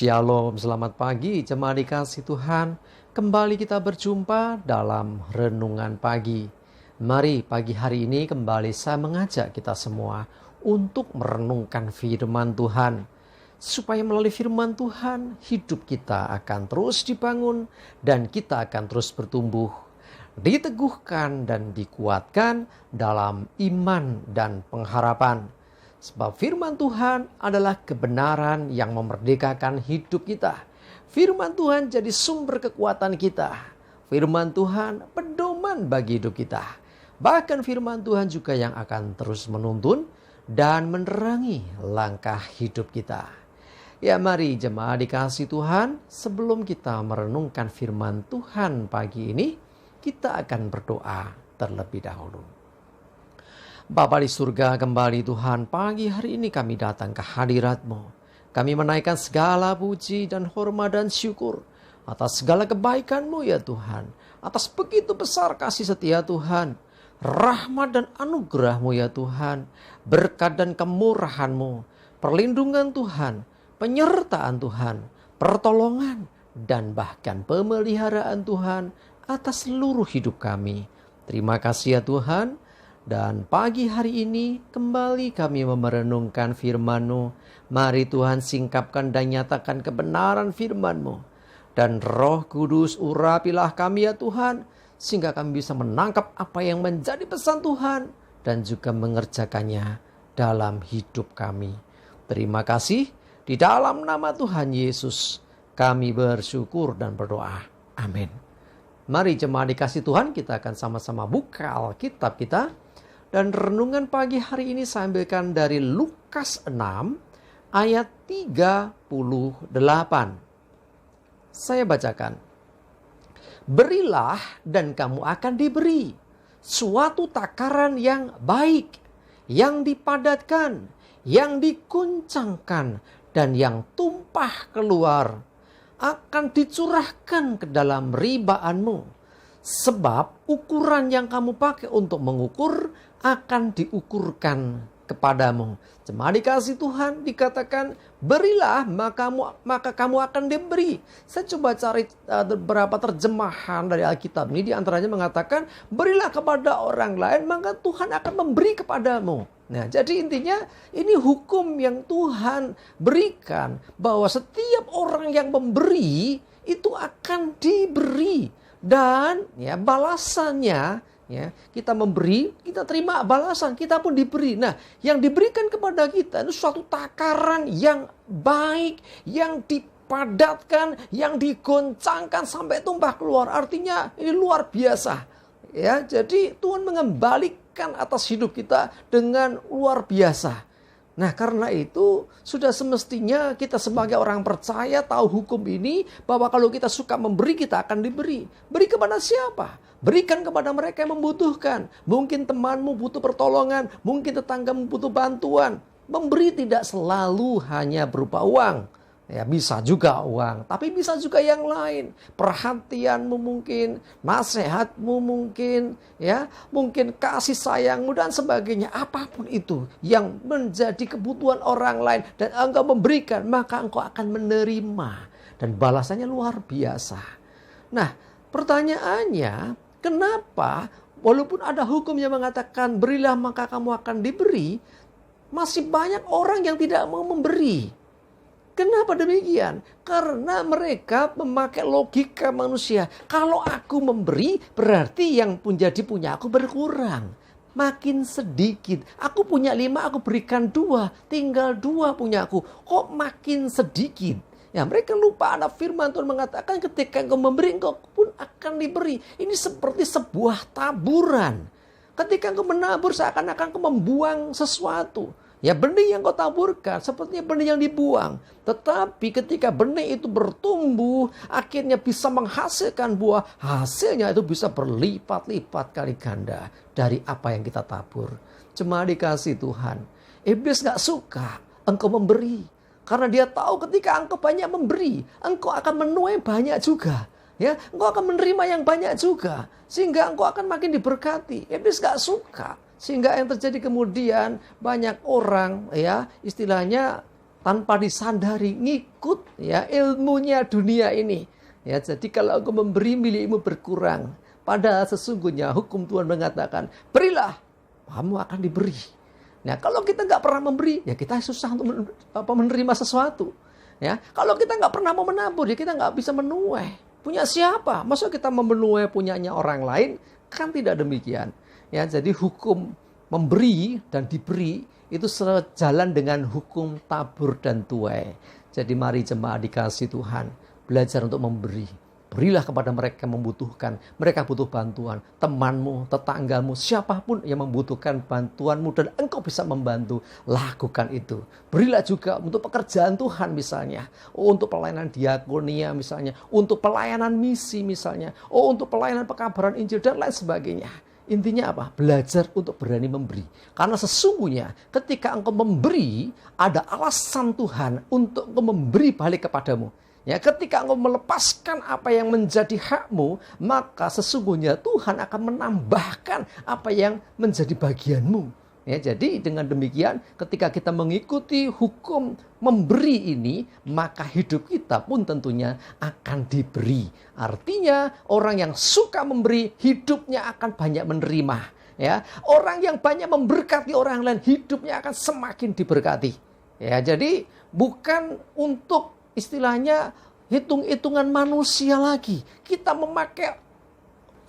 Shalom, selamat pagi jemaat dikasih Tuhan. Kembali kita berjumpa dalam renungan pagi. Mari pagi hari ini kembali saya mengajak kita semua untuk merenungkan firman Tuhan. Supaya melalui firman Tuhan hidup kita akan terus dibangun dan kita akan terus bertumbuh, diteguhkan dan dikuatkan dalam iman dan pengharapan. Sebab firman Tuhan adalah kebenaran yang memerdekakan hidup kita. Firman Tuhan jadi sumber kekuatan kita. Firman Tuhan pedoman bagi hidup kita. Bahkan firman Tuhan juga yang akan terus menuntun dan menerangi langkah hidup kita. Ya, mari jemaat dikasih Tuhan, sebelum kita merenungkan firman Tuhan pagi ini, kita akan berdoa terlebih dahulu. Bapa di surga, kembali Tuhan, pagi hari ini kami datang ke hadirat-Mu. Kami menaikkan segala puji dan hormat dan syukur atas segala kebaikan-Mu ya Tuhan. Atas begitu besar kasih setia Tuhan, rahmat dan anugerah-Mu ya Tuhan, berkat dan kemurahan-Mu, perlindungan Tuhan, penyertaan Tuhan, pertolongan dan bahkan pemeliharaan Tuhan atas seluruh hidup kami. Terima kasih ya Tuhan. Dan pagi hari ini kembali kami merenungkan firman-Mu. Mari Tuhan singkapkan dan nyatakan kebenaran firman-Mu. Dan Roh Kudus urapilah kami ya Tuhan, sehingga kami bisa menangkap apa yang menjadi pesan Tuhan dan juga mengerjakannya dalam hidup kami. Terima kasih, di dalam nama Tuhan Yesus kami bersyukur dan berdoa. Amin. Mari jemaat dikasih Tuhan, kita akan sama-sama buka Alkitab kita. Dan renungan pagi hari ini saya ambilkan dari Lukas 6 ayat 38. Saya bacakan. Berilah dan kamu akan diberi suatu takaran yang baik, yang dipadatkan, yang dikuncangkan, dan yang tumpah keluar akan dicurahkan ke dalam ribaanmu. Sebab ukuran yang kamu pakai untuk mengukur akan diukurkan kepadamu. Jemaat dikasih Tuhan, dikatakan berilah maka kamu akan diberi. Saya coba cari beberapa terjemahan dari Alkitab ini, di antaranya mengatakan berilah kepada orang lain maka Tuhan akan memberi kepadamu. Nah, jadi intinya ini hukum yang Tuhan berikan, bahwa setiap orang yang memberi itu akan diberi. Dan ya balasannya, ya kita memberi, kita terima balasan, kita pun diberi. Nah, yang diberikan kepada kita itu suatu takaran yang baik, yang dipadatkan, yang digoncangkan sampai tumpah keluar. Artinya ini luar biasa. Ya, jadi Tuhan mengembalikan atas hidup kita dengan luar biasa. Nah, karena itu sudah semestinya kita sebagai orang percaya tahu hukum ini, bahwa kalau kita suka memberi, kita akan diberi. Beri kepada siapa? Berikan kepada mereka yang membutuhkan. Mungkin temanmu butuh pertolongan, mungkin tetanggamu butuh bantuan. Memberi tidak selalu hanya berupa uang. Ya, bisa juga uang, tapi bisa juga yang lain. Perhatianmu mungkin, nasihatmu mungkin, ya, mungkin kasih sayangmu dan sebagainya. Apapun itu yang menjadi kebutuhan orang lain dan engkau memberikan, maka engkau akan menerima dan balasannya luar biasa. Nah, pertanyaannya, kenapa walaupun ada hukum yang mengatakan berilah maka kamu akan diberi, masih banyak orang yang tidak mau memberi? Kenapa demikian? Karena mereka memakai logika manusia. Kalau aku memberi, berarti yang menjadi punya aku berkurang. Makin sedikit. Aku punya 5, aku berikan 2. Tinggal 2 punya aku. Kok makin sedikit? Ya, mereka lupa ada firman Tuhan mengatakan ketika engkau memberi, engkau pun akan diberi. Ini seperti sebuah taburan. Ketika engkau menabur, seakan-akan engkau membuang sesuatu. Ya, benih yang kau taburkan sepertinya benih yang dibuang. Tetapi ketika benih itu bertumbuh, akhirnya bisa menghasilkan buah. Hasilnya itu bisa berlipat-lipat kali ganda dari apa yang kita tabur. Cuma dikasih Tuhan. Iblis gak suka engkau memberi. Karena dia tahu ketika engkau banyak memberi, engkau akan menuai banyak juga. Ya, engkau akan menerima yang banyak juga. Sehingga engkau akan makin diberkati. Iblis gak suka. Sehingga yang terjadi kemudian banyak orang, ya istilahnya tanpa disandari ngikut ya ilmunya dunia ini. Ya, jadi kalau engkau memberi milikmu berkurang, padahal sesungguhnya hukum Tuhan mengatakan, berilah, kamu akan diberi. Nah, kalau kita nggak pernah memberi, ya kita susah untuk menerima sesuatu. Ya, kalau kita nggak pernah mau menabur, ya kita nggak bisa menuai. Punya siapa? Masa kita memenuhi punyanya orang lain? Kan tidak demikian. Ya, jadi hukum memberi dan diberi itu sejalan dengan hukum tabur dan tuai. Jadi mari jemaat dikasih Tuhan, belajar untuk memberi. Berilah kepada mereka yang membutuhkan. Mereka butuh bantuan. Temanmu, tetanggamu, siapapun yang membutuhkan bantuanmu dan engkau bisa membantu, lakukan itu. Berilah juga untuk pekerjaan Tuhan misalnya. Untuk pelayanan diakonia misalnya. Untuk pelayanan misi misalnya. Untuk pelayanan pekabaran Injil dan lain sebagainya. Intinya apa? Belajar untuk berani memberi. Karena sesungguhnya ketika engkau memberi, ada alasan Tuhan untuk engkau memberi balik kepadamu. Ya, ketika engkau melepaskan apa yang menjadi hakmu, maka sesungguhnya Tuhan akan menambahkan apa yang menjadi bagianmu. Ya, jadi dengan demikian ketika kita mengikuti hukum memberi ini, maka hidup kita pun tentunya akan diberi. Artinya orang yang suka memberi, hidupnya akan banyak menerima. Ya, orang yang banyak memberkati orang lain, hidupnya akan semakin diberkati. Ya, jadi bukan untuk istilahnya hitung-hitungan manusia lagi. Kita memakai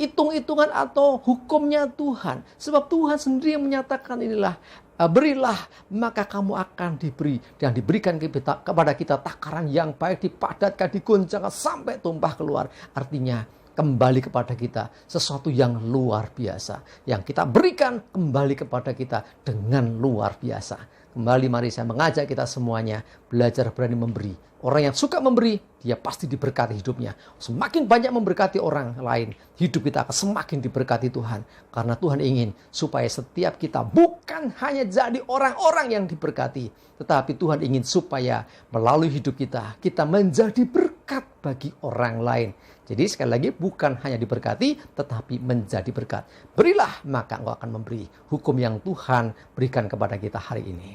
hitung-hitungan atau hukumnya Tuhan. Sebab Tuhan sendiri yang menyatakan inilah, berilah maka kamu akan diberi. Dan diberikan kepada kita takaran yang baik, dipadatkan, digoncangkan sampai tumpah keluar. Artinya kembali kepada kita sesuatu yang luar biasa. Yang kita berikan kembali kepada kita dengan luar biasa. Kembali mari saya mengajak kita semuanya belajar berani memberi. Orang yang suka memberi, dia pasti diberkati hidupnya. Semakin banyak memberkati orang lain, hidup kita akan semakin diberkati Tuhan. Karena Tuhan ingin supaya setiap kita bukan hanya jadi orang-orang yang diberkati, tetapi Tuhan ingin supaya melalui hidup kita, kita menjadi berkat bagi orang lain. Jadi sekali lagi bukan hanya diberkati, tetapi menjadi berkat. Berilah, maka engkau akan memberi. Hukum yang Tuhan berikan kepada kita hari ini.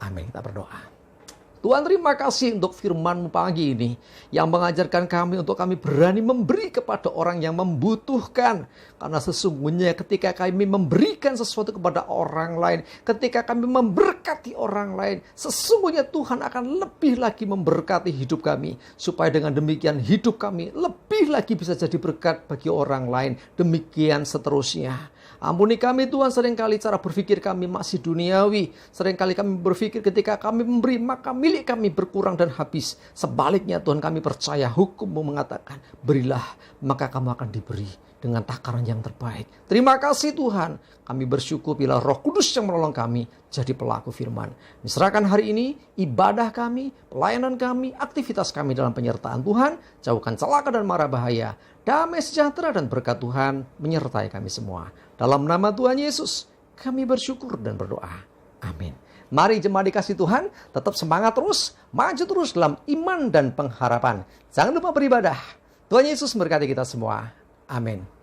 Amin. Kita berdoa. Tuhan, terima kasih untuk firman-Mu pagi ini yang mengajarkan kami untuk kami berani memberi kepada orang yang membutuhkan. Karena sesungguhnya ketika kami memberikan sesuatu kepada orang lain, ketika kami memberkati orang lain, sesungguhnya Tuhan akan lebih lagi memberkati hidup kami. Supaya dengan demikian hidup kami lebih lagi bisa jadi berkat bagi orang lain. Demikian seterusnya. Ampuni kami Tuhan, seringkali cara berpikir kami masih duniawi. Seringkali kami berpikir ketika kami memberi maka milik kami berkurang dan habis. Sebaliknya Tuhan, kami percaya hukum-Mu mengatakan, berilah maka kamu akan diberi dengan takaran yang terbaik. Terima kasih Tuhan. Kami bersyukur bila Roh Kudus yang menolong kami jadi pelaku firman. Diserahkan hari ini ibadah kami, pelayanan kami, aktivitas kami dalam penyertaan Tuhan. Jauhkan celaka dan mara bahaya. Damai sejahtera dan berkat Tuhan menyertai kami semua. Dalam nama Tuhan Yesus, kami bersyukur dan berdoa. Amin. Mari jemaat dikasih Tuhan, tetap semangat terus, maju terus dalam iman dan pengharapan. Jangan lupa beribadah. Tuhan Yesus memberkati kita semua. Amin.